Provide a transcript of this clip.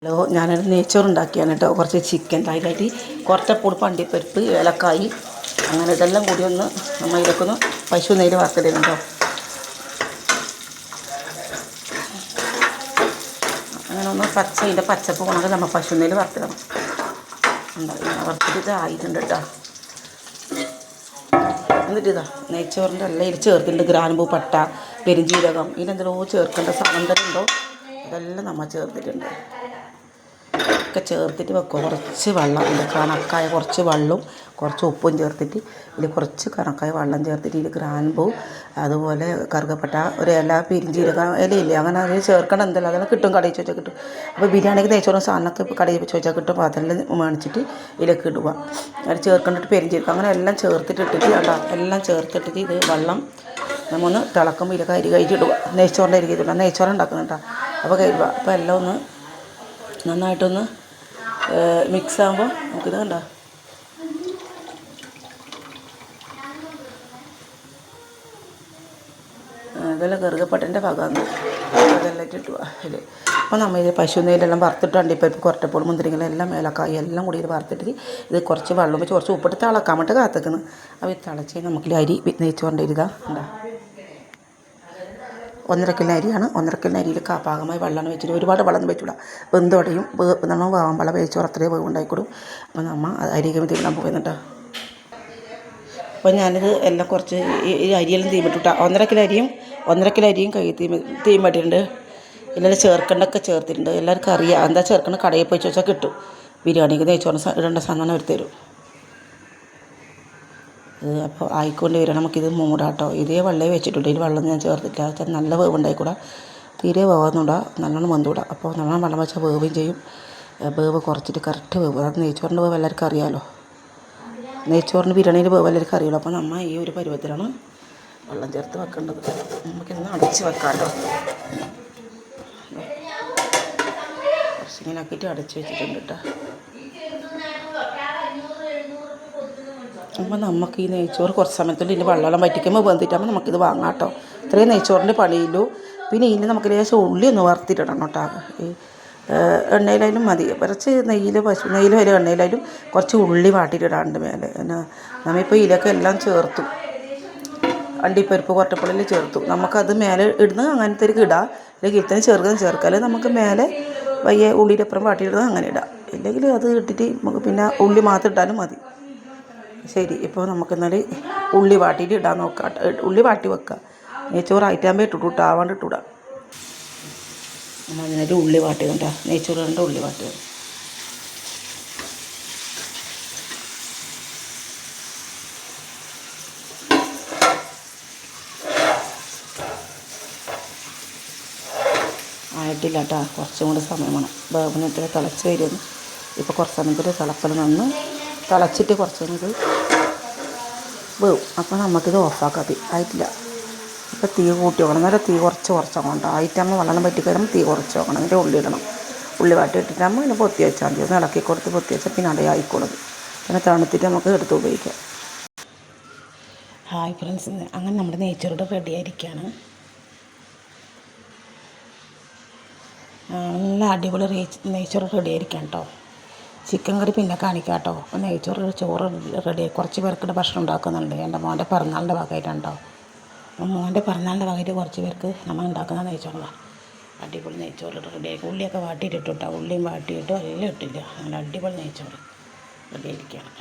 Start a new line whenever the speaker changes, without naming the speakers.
Hello, ഞാനൊരു നെയ്ച്ചോറുണ്ടാക്കിയാണ് കേട്ടോ. കുറച്ച് ചിക്കൻ അതിലായിട്ട് കുറച്ചപ്പോൾ പണ്ടിപ്പരിപ്പ്, ഏലക്കായി, അങ്ങനെ ഇതെല്ലാം കൂടി ഒന്ന് നമ്മൾ ഇതൊക്കെ ഒന്ന് പശു നെയ്യിൽ വറുത്തിടുന്നു കേട്ടോ. അങ്ങനെ ഒന്ന് ഇതിൻ്റെ പച്ചപ്പ് കൊണ്ടൊക്കെ നമ്മൾ പശു നെയ്യിൽ വറുത്തിടണം. വറുത്തിട്ട് ആയിട്ടുണ്ട് കേട്ടോ. എന്നിട്ട് ഇതാ നെയ്ച്ചോറിൻ്റെ എല്ലാം ഇത് ചേർത്തിട്ടുണ്ട്. ഗ്രാമ്പൂ, പട്ട, പെരുംജീരകം, ഇതിനെന്തെല്ലോ ചേർക്കേണ്ട സാധനം ഉണ്ടോ അതെല്ലാം നമ്മൾ ചേർത്തിട്ടുണ്ട്. ഒക്കെ ചേർത്തിട്ട് വെക്കുക. കുറച്ച് വെള്ളം, ഇതിൽ കണക്കായ കുറച്ച് വെള്ളവും കുറച്ച് ഉപ്പും ചേർത്തിട്ട് ഇതിൽ കുറച്ച് കണക്കായ വെള്ളം ചേർത്തിട്ട് ഇതിൽ ഗ്രാമ്പൂ, അതുപോലെ കറുകപ്പട്ട, ഒരു ഇല, പെരുംജീരകം ഇലയില്ലേ, അങ്ങനെ അതിൽ ചേർക്കണം. എന്തെല്ലാം അതെല്ലാം കിട്ടും, കടയിൽ ചോദിച്ചാൽ കിട്ടും. അപ്പോൾ ബിരിയാണിക്ക് നെയ്ച്ചോറും സാധനമൊക്കെ ഇപ്പോൾ കടയിൽ ചോദിച്ചാൽ കിട്ടും. അപ്പോൾ അതെല്ലാം മേടിച്ചിട്ട് ഇതിലേക്ക് ഇടുക. അതിൽ ചേർക്കേണ്ടിട്ട് പെരുംജീരകം അങ്ങനെ എല്ലാം ചേർത്തിട്ടിട്ടിട്ട് എല്ലാം ചേർത്തിട്ടിട്ട് ഇത് വെള്ളം നമ്മൊന്ന് തിളക്കുമ്പോൾ ഇതിലേക്ക് അരി കഴിച്ചിടുക. നെയ്ച്ചോറിൻ്റെ അരി കഴിച്ചിടുക. നെയ്ച്ചോറ് ഉണ്ടാക്കുന്നുണ്ടോ അപ്പോൾ കരുതുക. അപ്പോൾ എല്ലാം ഒന്ന് നന്നായിട്ടൊന്ന് മിക്സ് ആകുമ്പോൾ നമുക്കിത് കണ്ടോ, ഇതെല്ലാം കറുകപ്പട്ടൻ്റെ ഭാഗമാണ്. അതെല്ലാം ഇട്ടിട്ട് അതിൽ അപ്പോൾ നമ്മൾ ഇത് പശു നെയ്യിലെല്ലാം വറുത്തിട്ട് അണ്ടിപ്പരിപ്പ്, കുറച്ചപ്പോൾ, മുന്തിരിങ്ങലെല്ലാം, ഏലക്കായി എല്ലാം കൂടി ഇത് വറുത്തിട്ട് ഇത് കുറച്ച് വെള്ളം വെച്ച് കുറച്ച് ഉപ്പിട്ട് തിളക്കാൻ വേണ്ടി കാത്തിക്കുന്നു. അപ്പോൾ ഇത് തിളച്ച് നമുക്ക് അരി നെയ്ച്ചോറിൻ്റെ ഇതാ ഉണ്ടോ, 1.5 കിലോ അരിയാണ്. 1.5 കിലോ അരിയിൽ പാകമായി വെള്ളമാണ് വെച്ചിട്ട് ഒരുപാട് വെള്ളം വെച്ചില്ല. വെന്തോടെയും നമ്മൾ വെള്ളം വേവിച്ചോറ് അത്രയും വേവ് ഉണ്ടായിക്കൊടും. അപ്പോൾ നമ്മൾ അരിയൊക്കെ തീർന്നാൻ പോകുന്നുണ്ടോ. അപ്പോൾ ഞാനിത് എല്ലാം കുറച്ച് ഈ അരിയെല്ലാം തീമിട്ടിട്ടാ. 1.5 കിലോ അരിയും തീമിട്ടിട്ടുണ്ട്. എല്ലാവരും ചേർക്കേണ്ടതൊക്കെ ചേർത്തിട്ടുണ്ട്. എല്ലാവർക്കും അറിയാം എന്താ ചേർക്കണം. കടയിൽ പോയി ചോദിച്ചാൽ കിട്ടും. ബിരിയാണിക്ക് നെയ്ച്ചോറിന് ഇടേണ്ട സാധനം അവർ തരും. അപ്പോൾ ആയിക്കൊണ്ട് വരിക. നമുക്കിത് മൂടാട്ടോ. ഇതേ വെള്ളം വെച്ചിട്ടുണ്ട്. ഇതിൽ വെള്ളം ഞാൻ ചേർത്തിട്ടില്ല. വെച്ചാൽ നല്ല വേവ് ഉണ്ടായിക്കൂടാ, തീരെ വേവൊന്നുകൂടാ, നല്ലോണം വെന്തുകൂടാ. അപ്പോൾ നല്ലോണം വെള്ളം വെച്ചാൽ വേവുകയും ചെയ്യും. വേവ് കുറച്ചിട്ട് കറക്റ്റ് വേവ്, അത് നെയ്ച്ചോറിൻ്റെ വേവ് എല്ലാവർക്കും അറിയാമല്ലോ. നെയ്ച്ചോറിന് ബിരിയാണിയിൽ വേവ് എല്ലാവർക്കും അറിയാമല്ലോ. അപ്പോൾ നമ്മൾ ഈ ഒരു പരുവത്തിലാണ് വെള്ളം ചേർത്ത് വെക്കേണ്ടത്. നമുക്കിന്ന് അടച്ച് വെക്കാമല്ലോ. കുറച്ചിങ്ങനെ ആക്കിയിട്ട് അടച്ച് വെച്ചിട്ടുണ്ട് കേട്ടോ. അപ്പോൾ നമുക്ക് ഈ നെയ്ച്ചോറ് കുറച്ച് സമയത്തുള്ള ഇതിൽ വെള്ളം വറ്റിക്കുമ്പോൾ വെന്തിട്ടാകുമ്പോൾ നമുക്കിത് വാങ്ങാം കേട്ടോ. ഇത്രയും നെയ്ച്ചോറിൻ്റെ പണിയില്ലൂ. പിന്നെ ഇതിന് നമുക്ക് ലേശം ഉള്ളി ഒന്ന് വറുത്തിട്ടിടണം കേട്ടോ. ഈ എണ്ണയിലായാലും മതി. കുറച്ച് നെയ്യിൽ, പശു നെയ്യിൽ വരെ എണ്ണയിലായാലും കുറച്ച് ഉള്ളി വാട്ടിയിട്ടിടാണ്ട് മേലെ. നമ്മളിപ്പോൾ ഇതിലൊക്കെ എല്ലാം ചേർത്തു. അണ്ടിപ്പരിപ്പ്, കുറച്ചപ്പള്ളിൽ ചേർത്തു. നമുക്കത് മേലെ ഇടുന്നത് അങ്ങനത്തേക്ക് ഇടാം. അല്ലെങ്കിൽ ഇതിന് ചേർക്കാം. നമുക്ക് മേലെ വയ്യ ഉള്ളിയുടെ അപ്പുറം വാട്ടിയിടുന്നത് അങ്ങനെ ഇടാം. ഇല്ലെങ്കിൽ അത് ഇട്ടിട്ട് നമുക്ക് പിന്നെ ഉള്ളി മാത്രം ഇട്ടാലും മതി. ശരി, ഇപ്പോൾ നമുക്കെന്നാൽ ഉള്ളി വാട്ടിയിട്ട് ഇടാൻ നോക്കാം. ഉള്ളി വാട്ടി വെക്കുക. നെയ്ച്ചോറായിട്ടാകുമ്പോൾ ഇട്ടിട്ട് ആവാണ്ട് ഇട്ടിടാം. നമ്മൾ അതിനൊരു ഉള്ളി വാട്ടിയതുകൊണ്ടാ നെയ്ച്ചോറ് കണ്ട ഉള്ളി വാട്ടിയത്. ആയിട്ടില്ല കേട്ടോ. കുറച്ചും കൂടി സമയം വേണം. വേഗത്തിൽ തിളച്ച് വരുന്നു. ഇപ്പോൾ കുറച്ച് സമയത്തിൽ തിളക്കൽ നിന്ന് തിളച്ചിട്ട് കുറച്ച് കഴിഞ്ഞിട്ട് വേവും. അപ്പോൾ നമുക്കിത് ഓഫാക്കാം. ആയിട്ടില്ല. ഇപ്പോൾ തീ കൂട്ടി വെക്കണം. നേരെ തീ കുറച്ചങ്ങോട്ട് ആയിട്ടാകുമ്പോൾ വെള്ളം പറ്റി കഴിയുമ്പോൾ തീ കുറച്ച് വെക്കണം. എന്നിട്ട് ഉള്ളി ഇടണം. ഉള്ളി വാട്ടി ഇട്ടിട്ടാകുമ്പോൾ പിന്നെ പൊത്തി വെച്ചാൽ മതി. ഒന്ന് ഇളക്കി കൊടുത്ത് പൊത്തി വെച്ചാൽ പിന്നെ അടയായിക്കോളും. പിന്നെ തണുത്തിട്ട് നമുക്ക് എടുത്ത് ഉപയോഗിക്കാം. ഹായ് ഫ്രണ്ട്സ്, അങ്ങനെ നമ്മുടെ നെയ്ച്ചോറ് റെഡി ആയിരിക്കുകയാണ്. നല്ല അടിപൊളി നെയ്ച്ചോറ് റെഡി ആയിരിക്കാം കേട്ടോ. ചിക്കൻ കറി പിന്നെ കാണിക്കാം കേട്ടോ. അപ്പോൾ ചോറ് റെഡി. കുറച്ച് പേർക്കിടെ ഭക്ഷണം ഉണ്ടാക്കുന്നുണ്ട്. എൻ്റെ മോൻ്റെ പിറന്നാളിൻ്റെ ഭാഗമായിട്ടുണ്ടോ. മോൻ്റെ പിറന്നാളിൻ്റെ ഭാഗമായിട്ട് കുറച്ച് പേർക്ക് നമ്മൾ ഉണ്ടാക്കുന്ന നെയ്ച്ചോറാണ്. അടിപൊളി നെയ്ച്ചോറ് റെഡി ആയി. ഉള്ളിയൊക്കെ വാട്ടിയിട്ടിട്ടോ. ഉള്ളിയും വാട്ടിയിട്ട് എല്ലാം ഇട്ടില്ല. നല്ല അടിപൊളി നെയ്ച്ചോറ് റെഡി ആയിരിക്കുകയാണ്.